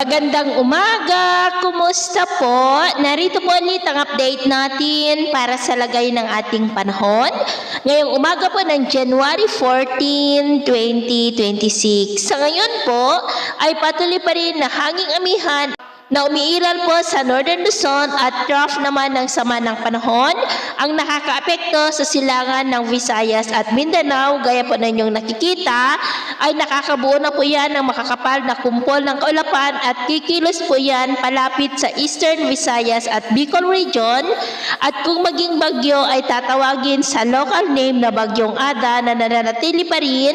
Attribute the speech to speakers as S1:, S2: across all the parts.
S1: Magandang umaga! Kumusta po? Narito po ulit ang update natin para sa lagay ng ating panahon. Ngayong umaga po ng January 14, 2026. Sa ngayon po ay patuloy pa rin na hanging amihan na umiiral po sa Northern Luzon at trough naman ng sama ng panahon ang nakakaapekto sa silangan ng Visayas at Mindanao. Gaya po na inyong nakikita ay nakakabuo na po yan ng makakapal na kumpol ng kaulapan at kikilos po yan palapit sa Eastern Visayas at Bicol region, at kung maging bagyo ay tatawagin sa local name na Bagyong Ada na nananatili pa rin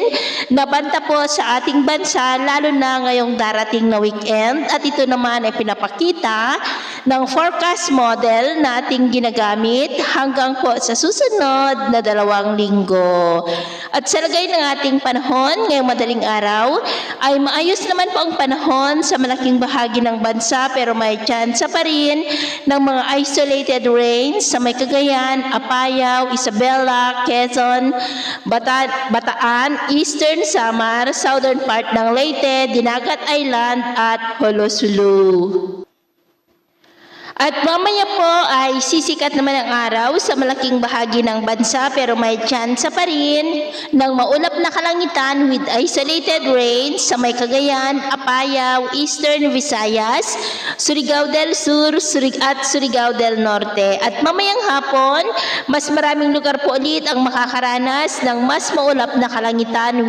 S1: na banta po sa ating bansa lalo na ngayong darating na weekend. At ito naman ay pinapakita ng forecast model na ating ginagamit hanggang po sa susunod na 2 linggo. At sa lagay ng ating panahon ngayong madaling araw ay maayos naman po ang panahon sa malaking bahagi ng bansa, pero may tsansa pa rin ng mga isolated rains sa may Cagayan, Apayao, Isabela, Quezon, Bataan, Eastern Samar, southern part ng Leyte, Dinagat Island at Holosulu. At mamaya po ay sisikat naman ang araw sa malaking bahagi ng bansa, pero may tsansa pa rin ng maulap na kalangitan with isolated rains sa may Cagayan, Apayao, Eastern Visayas, Surigao del Sur at Surigao del Norte. At mamayang hapon, mas maraming lugar po ulit ang makakaranas ng mas maulap na kalangitan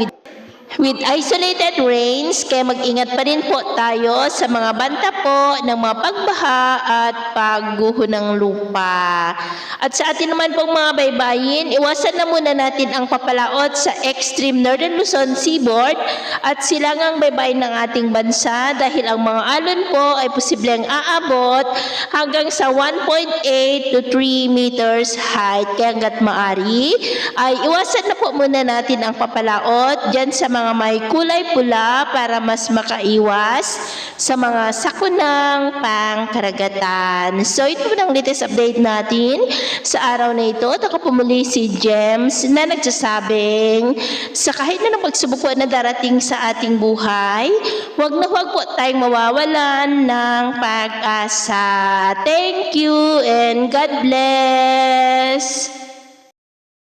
S1: with isolated rains, kaya mag-ingat pa rin po tayo sa mga banta po ng mga pagbaha at pagguho ng lupa. At sa atin naman pong mga baybayin, iwasan na muna natin ang papalaot sa extreme Northern Luzon seaboard at silangang baybayin ng ating bansa dahil ang mga alon po ay posibleng aabot hanggang sa 1.8 to 3 meters height. Kaya hanggat maari ay iwasan na po muna natin ang papalaot dyan sa mga may kulay pula para mas makaiwas sa mga sakunang pangkaragatan. So ito po ang latest update natin sa araw na ito. At ako po muli si James na nagsasabing sa kahit na ng pagsubok po na darating sa ating buhay, huwag na huwag po tayong mawawalan ng pag-asa. Thank you and God bless!